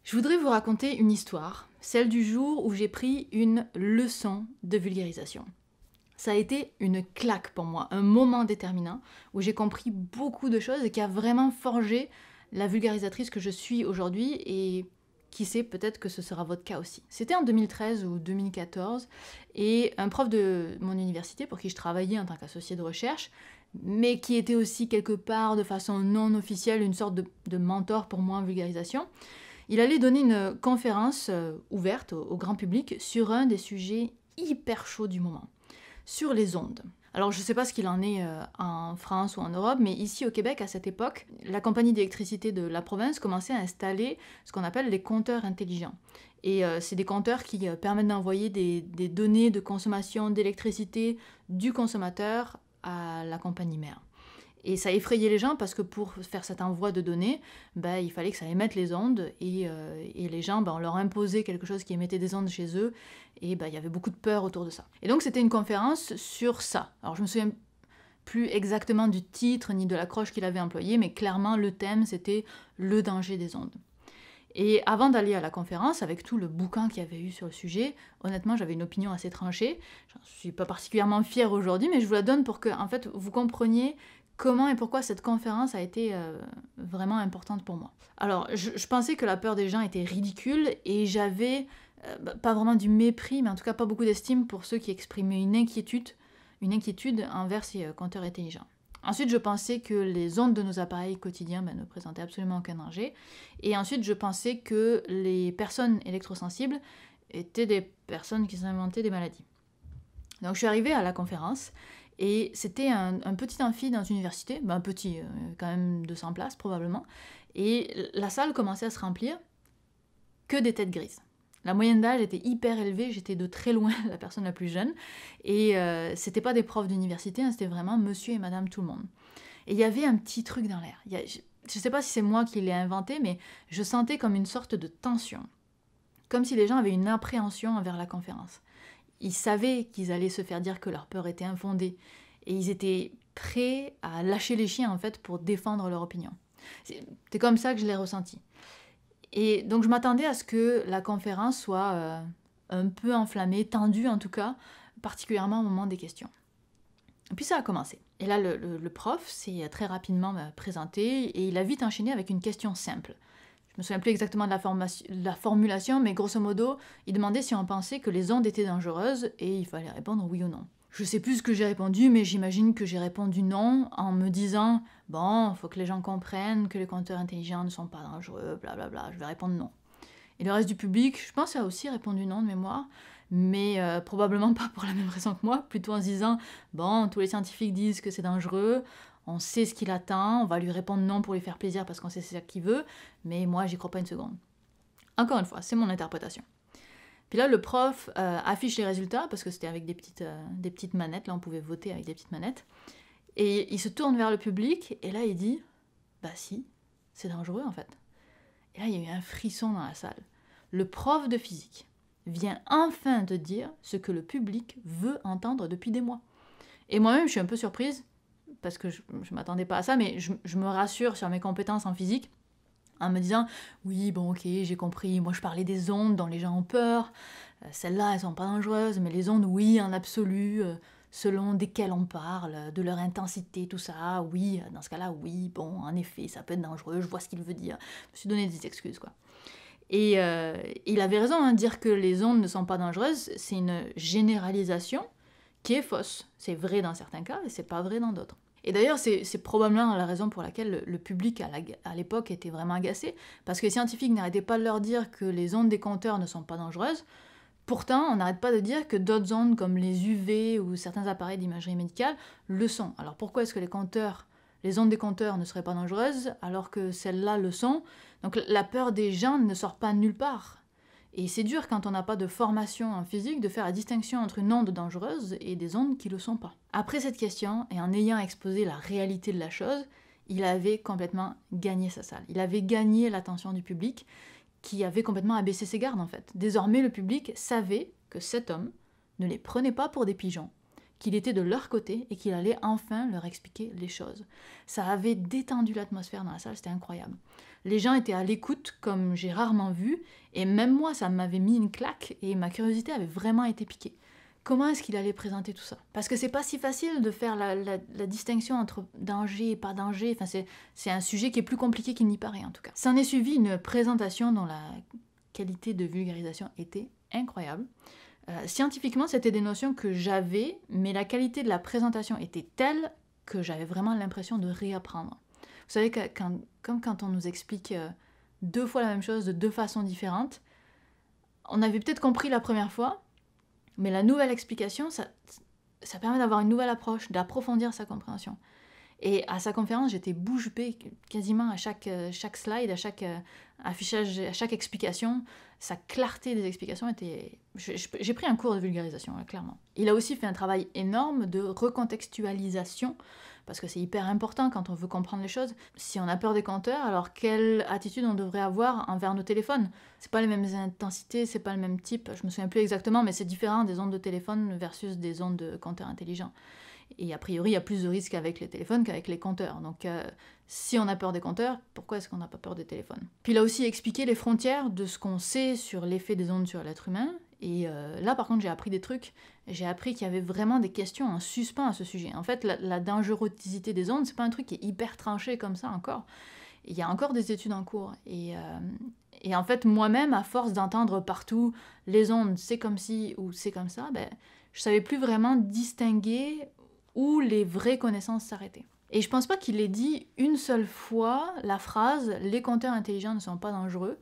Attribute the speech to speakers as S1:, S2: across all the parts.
S1: Je voudrais vous raconter une histoire, celle du jour où j'ai pris une leçon de vulgarisation. Ça a été une claque pour moi, un moment déterminant où j'ai compris beaucoup de choses et qui a vraiment forgé la vulgarisatrice que je suis aujourd'hui et qui sait, peut-être que ce sera votre cas aussi. C'était en 2013 ou 2014 et un prof de mon université pour qui je travaillais en tant qu'associé de recherche, mais qui était aussi quelque part de façon non officielle une sorte de mentor pour moi en vulgarisation. Il allait donner une conférence ouverte au grand public sur un des sujets hyper chauds du moment, sur les ondes. Alors je ne sais pas ce qu'il en est en France ou en Europe, mais ici au Québec, à cette époque, la compagnie d'électricité de la province commençait à installer ce qu'on appelle les compteurs intelligents. Et c'est des compteurs qui permettent d'envoyer des données de consommation d'électricité du consommateur à la compagnie mère. Et ça effrayait les gens parce que pour faire cet envoi de données, il fallait que ça émette les ondes et les gens, on leur imposait quelque chose qui émettait des ondes chez eux et il y avait beaucoup de peur autour de ça. Et donc c'était une conférence sur ça. Alors je me souviens plus exactement du titre ni de l'accroche qu'il avait employé, mais clairement le thème c'était le danger des ondes. Et avant d'aller à la conférence, avec tout le bouquin qu'il y avait eu sur le sujet, honnêtement j'avais une opinion assez tranchée. Je ne suis pas particulièrement fière aujourd'hui, mais je vous la donne pour que en fait, vous compreniez comment et pourquoi cette conférence a été vraiment importante pour moi. Alors, je pensais que la peur des gens était ridicule et j'avais pas vraiment du mépris, mais en tout cas pas beaucoup d'estime pour ceux qui exprimaient une inquiétude envers ces compteurs intelligents. Ensuite, je pensais que les ondes de nos appareils quotidiens ne présentaient absolument aucun danger. Et ensuite, je pensais que les personnes électrosensibles étaient des personnes qui s'inventaient des maladies. Donc, je suis arrivée à la conférence. Et c'était un petit amphi dans une université, un petit, quand même 200 places probablement. Et la salle commençait à se remplir que des têtes grises. La moyenne d'âge était hyper élevée, j'étais de très loin la personne la plus jeune. Et c'était pas des profs d'université, c'était vraiment monsieur et madame tout le monde. Et il y avait un petit truc dans l'air. Je sais pas si c'est moi qui l'ai inventé, mais je sentais comme une sorte de tension. Comme si les gens avaient une appréhension envers la conférence. Ils savaient qu'ils allaient se faire dire que leur peur était infondée. Et ils étaient prêts à lâcher les chiens, en fait, pour défendre leur opinion. C'est comme ça que je l'ai ressenti. Et donc, je m'attendais à ce que la conférence soit un peu enflammée, tendue en tout cas, particulièrement au moment des questions. Et puis ça a commencé. Et là, le prof s'est très rapidement présenté et il a vite enchaîné avec une question simple. Je me souviens plus exactement de la formulation, mais grosso modo, il demandait si on pensait que les ondes étaient dangereuses et il fallait répondre oui ou non. Je sais plus ce que j'ai répondu, mais j'imagine que j'ai répondu non en me disant « Bon, faut que les gens comprennent que les compteurs intelligents ne sont pas dangereux, blablabla, je vais répondre non. » Et le reste du public, je pense, a aussi répondu non de mémoire, mais probablement pas pour la même raison que moi, plutôt en se disant « Bon, tous les scientifiques disent que c'est dangereux, on sait ce qu'il attend, on va lui répondre non pour lui faire plaisir parce qu'on sait c'est ça qu'il veut, mais moi j'y crois pas une seconde. » Encore une fois, c'est mon interprétation. Puis là, le prof affiche les résultats, parce que c'était avec des petites manettes, là on pouvait voter avec des petites manettes, et il se tourne vers le public, et là il dit « Bah si, c'est dangereux en fait. » Et là il y a eu un frisson dans la salle. Le prof de physique vient enfin de dire ce que le public veut entendre depuis des mois. Et moi-même, je suis un peu surprise, parce que je ne m'attendais pas à ça, mais je me rassure sur mes compétences en physique en me disant « Oui, bon, ok, j'ai compris, moi je parlais des ondes dont les gens ont peur, celles-là, elles sont pas dangereuses, mais les ondes, oui, en absolu, selon desquelles on parle, de leur intensité, tout ça, oui, dans ce cas-là, oui, bon, en effet, ça peut être dangereux, je vois ce qu'il veut dire. » Je me suis donné des excuses, quoi. Et il avait raison, dire que les ondes ne sont pas dangereuses, c'est une généralisation qui est fausse. C'est vrai dans certains cas, et c'est pas vrai dans d'autres. Et d'ailleurs, c'est probablement la raison pour laquelle le public à l'époque était vraiment agacé, parce que les scientifiques n'arrêtaient pas de leur dire que les ondes des compteurs ne sont pas dangereuses. Pourtant, on n'arrête pas de dire que d'autres ondes, comme les UV ou certains appareils d'imagerie médicale, le sont. Alors pourquoi est-ce que les ondes des compteurs ne seraient pas dangereuses, alors que celles-là le sont? Donc la peur des gens ne sort pas de nulle part. Et c'est dur quand on n'a pas de formation en physique de faire la distinction entre une onde dangereuse et des ondes qui ne le sont pas. Après cette question, et en ayant exposé la réalité de la chose, il avait complètement gagné sa salle. Il avait gagné l'attention du public, qui avait complètement abaissé ses gardes en fait. Désormais, le public savait que cet homme ne les prenait pas pour des pigeons, qu'il était de leur côté et qu'il allait enfin leur expliquer les choses. Ça avait détendu l'atmosphère dans la salle, c'était incroyable. Les gens étaient à l'écoute comme j'ai rarement vu, et même moi, ça m'avait mis une claque et ma curiosité avait vraiment été piquée. Comment est-ce qu'il allait présenter tout ça? Parce que c'est pas si facile de faire la distinction entre danger et pas danger. Enfin, c'est un sujet qui est plus compliqué qu'il n'y paraît en tout cas. S'en est suivi une présentation dont la qualité de vulgarisation était incroyable. Scientifiquement, c'était des notions que j'avais, mais la qualité de la présentation était telle que j'avais vraiment l'impression de réapprendre. Vous savez, comme quand on nous explique 2 fois la même chose de 2 façons différentes, on avait peut-être compris la première fois, mais la nouvelle explication, ça permet d'avoir une nouvelle approche, d'approfondir sa compréhension. Et à sa conférence, j'étais bouche bée quasiment à chaque slide, à chaque affichage, à chaque explication. Sa clarté des explications était... J'ai pris un cours de vulgarisation, clairement. Il a aussi fait un travail énorme de recontextualisation, parce que c'est hyper important quand on veut comprendre les choses. Si on a peur des compteurs, alors quelle attitude on devrait avoir envers nos téléphones? C'est pas les mêmes intensités, c'est pas le même type, je me souviens plus exactement, mais c'est différent des ondes de téléphone versus des ondes de compteurs intelligents. Et a priori, il y a plus de risques avec les téléphones qu'avec les compteurs. Donc, si on a peur des compteurs, pourquoi est-ce qu'on n'a pas peur des téléphones? Puis il a aussi expliqué les frontières de ce qu'on sait sur l'effet des ondes sur l'être humain. Et là, par contre, j'ai appris des trucs. J'ai appris qu'il y avait vraiment des questions en suspens à ce sujet. En fait, la dangerosité des ondes, c'est pas un truc qui est hyper tranché comme ça encore. Il y a encore des études en cours. Et en fait, moi-même, à force d'entendre partout les ondes, c'est comme ci ou c'est comme ça, je savais plus vraiment distinguer où les vraies connaissances s'arrêtaient. Et je pense pas qu'il ait dit une seule fois la phrase « les compteurs intelligents ne sont pas dangereux ».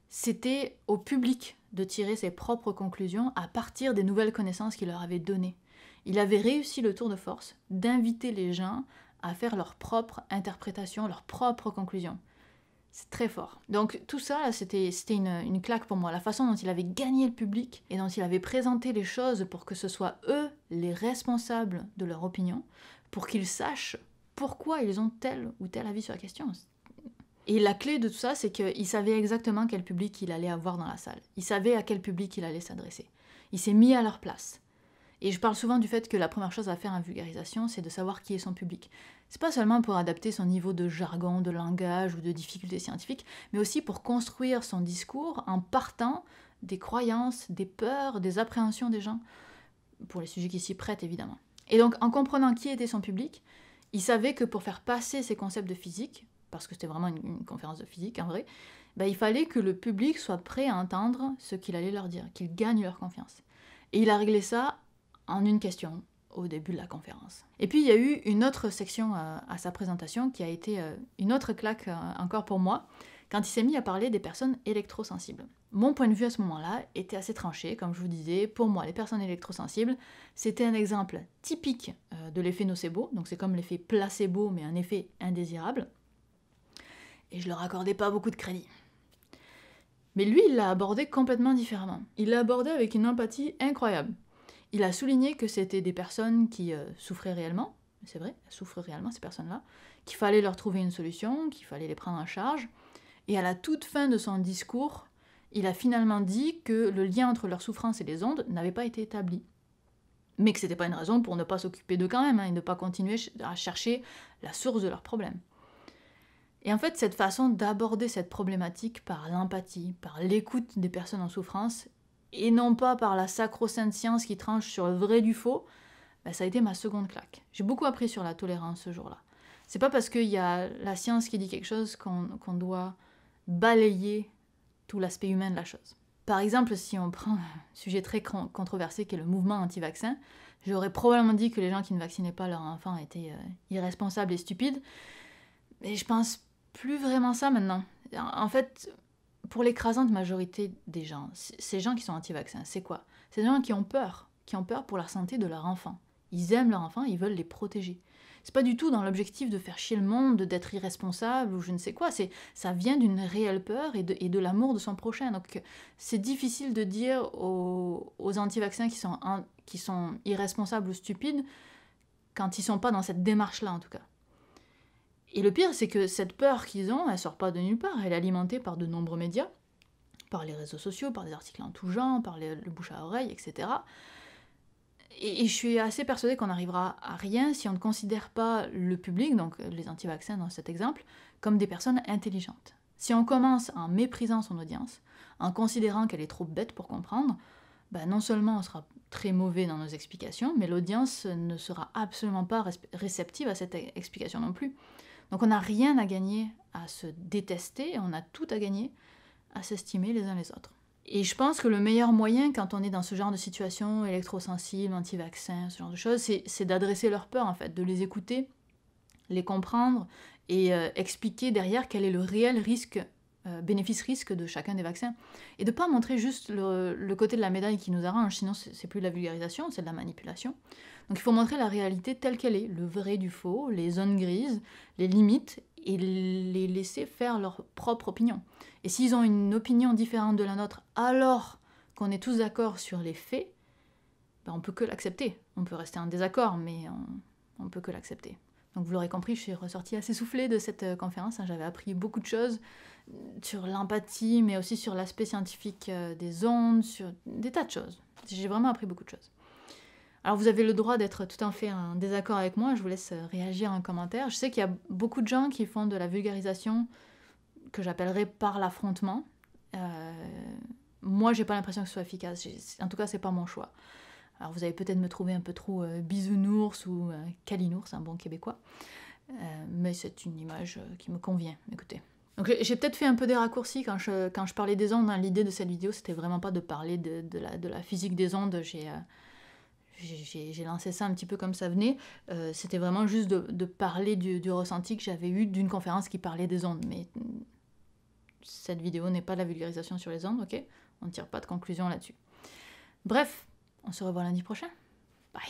S1: C'était au public de tirer ses propres conclusions à partir des nouvelles connaissances qu'il leur avait données. Il avait réussi le tour de force d'inviter les gens à faire leur propre interprétation, leurs propres conclusions. C'est très fort. Donc tout ça, là, c'était une claque pour moi. La façon dont il avait gagné le public et dont il avait présenté les choses pour que ce soit eux les responsables de leur opinion, pour qu'ils sachent pourquoi ils ont tel ou tel avis sur la question. Et la clé de tout ça, c'est qu'il savait exactement quel public il allait avoir dans la salle. Il savait à quel public il allait s'adresser. Il s'est mis à leur place. Et je parle souvent du fait que la première chose à faire en vulgarisation, c'est de savoir qui est son public. C'est pas seulement pour adapter son niveau de jargon, de langage ou de difficulté scientifique, mais aussi pour construire son discours en partant des croyances, des peurs, des appréhensions des gens, pour les sujets qui s'y prêtent évidemment. Et donc en comprenant qui était son public, il savait que pour faire passer ces concepts de physique, parce que c'était vraiment une conférence de physique en vrai, il fallait que le public soit prêt à entendre ce qu'il allait leur dire, qu'il gagne leur confiance. Et il a réglé ça en une question au début de la conférence. Et puis il y a eu une autre section à sa présentation qui a été une autre claque encore pour moi, quand il s'est mis à parler des personnes électrosensibles. Mon point de vue à ce moment-là était assez tranché, comme je vous disais. Pour moi, les personnes électrosensibles, c'était un exemple typique de l'effet nocebo, donc c'est comme l'effet placebo, mais un effet indésirable. Et je leur accordais pas beaucoup de crédit. Mais lui, il l'a abordé complètement différemment. Il l'a abordé avec une empathie incroyable. Il a souligné que c'était des personnes qui souffraient réellement, c'est vrai, elles souffrent réellement ces personnes-là, qu'il fallait leur trouver une solution, qu'il fallait les prendre en charge. Et à la toute fin de son discours, il a finalement dit que le lien entre leur souffrance et les ondes n'avait pas été établi. Mais que c'était pas une raison pour ne pas s'occuper d'eux quand même, et ne pas continuer à chercher la source de leurs problèmes. Et en fait, cette façon d'aborder cette problématique par l'empathie, par l'écoute des personnes en souffrance, et non pas par la sacro-sainte science qui tranche sur le vrai du faux, ça a été ma seconde claque. J'ai beaucoup appris sur la tolérance ce jour-là. C'est pas parce qu'il y a la science qui dit quelque chose qu'on doit balayer tout l'aspect humain de la chose. Par exemple, si on prend un sujet très controversé qui est le mouvement anti-vaccin, j'aurais probablement dit que les gens qui ne vaccinaient pas leurs enfants étaient irresponsables et stupides, mais je pense plus vraiment ça maintenant. En fait, pour l'écrasante majorité des gens, ces gens qui sont anti-vaccins, c'est quoi? C'est des gens qui ont peur pour la santé de leur enfant. Ils aiment leur enfant, ils veulent les protéger. C'est pas du tout dans l'objectif de faire chier le monde, d'être irresponsable ou je ne sais quoi, ça vient d'une réelle peur et de l'amour de son prochain. Donc c'est difficile de dire aux anti-vaccins qui sont irresponsables ou stupides quand ils sont pas dans cette démarche-là en tout cas. Et le pire, c'est que cette peur qu'ils ont, elle sort pas de nulle part, elle est alimentée par de nombreux médias, par les réseaux sociaux, par des articles en tout genre, par le bouche à oreille, etc. Et je suis assez persuadée qu'on n'arrivera à rien si on ne considère pas le public, donc les anti-vaccins dans cet exemple, comme des personnes intelligentes. Si on commence en méprisant son audience, en considérant qu'elle est trop bête pour comprendre, ben non seulement on sera très mauvais dans nos explications, mais l'audience ne sera absolument pas réceptive à cette explication non plus. Donc on n'a rien à gagner à se détester, on a tout à gagner à s'estimer les uns les autres. Et je pense que le meilleur moyen quand on est dans ce genre de situation, électrosensible, anti-vaccin, ce genre de choses, c'est d'adresser leurs peurs en fait, de les écouter, les comprendre et expliquer derrière quel est le réel risque, bénéfice-risque de chacun des vaccins. Et de ne pas montrer juste le côté de la médaille qui nous arrange, sinon c'est plus de la vulgarisation, c'est de la manipulation. Donc il faut montrer la réalité telle qu'elle est, le vrai du faux, les zones grises, les limites, et les laisser faire leur propre opinion. Et s'ils ont une opinion différente de la nôtre, alors qu'on est tous d'accord sur les faits, ben on peut que l'accepter. On peut rester en désaccord, mais on peut que l'accepter. Donc vous l'aurez compris, je suis ressortie assez soufflée de cette conférence. J'avais appris beaucoup de choses sur l'empathie, mais aussi sur l'aspect scientifique des ondes, sur des tas de choses. J'ai vraiment appris beaucoup de choses. Alors vous avez le droit d'être tout à fait en désaccord avec moi, je vous laisse réagir en commentaire. Je sais qu'il y a beaucoup de gens qui font de la vulgarisation que j'appellerais par l'affrontement. Moi, j'ai pas l'impression que ce soit efficace. En tout cas, c'est pas mon choix. Alors vous allez peut-être me trouver un peu trop bisounours ou calinours, un bon québécois. Mais c'est une image qui me convient, écoutez. Donc j'ai peut-être fait un peu des raccourcis quand je parlais des ondes. L'idée de cette vidéo, c'était vraiment pas de parler de la physique des ondes. J'ai lancé ça un petit peu comme ça venait. C'était vraiment juste de parler du ressenti que j'avais eu d'une conférence qui parlait des ondes. Mais cette vidéo n'est pas de la vulgarisation sur les ondes, ok? On ne tire pas de conclusion là-dessus. Bref, on se revoit lundi prochain. Bye!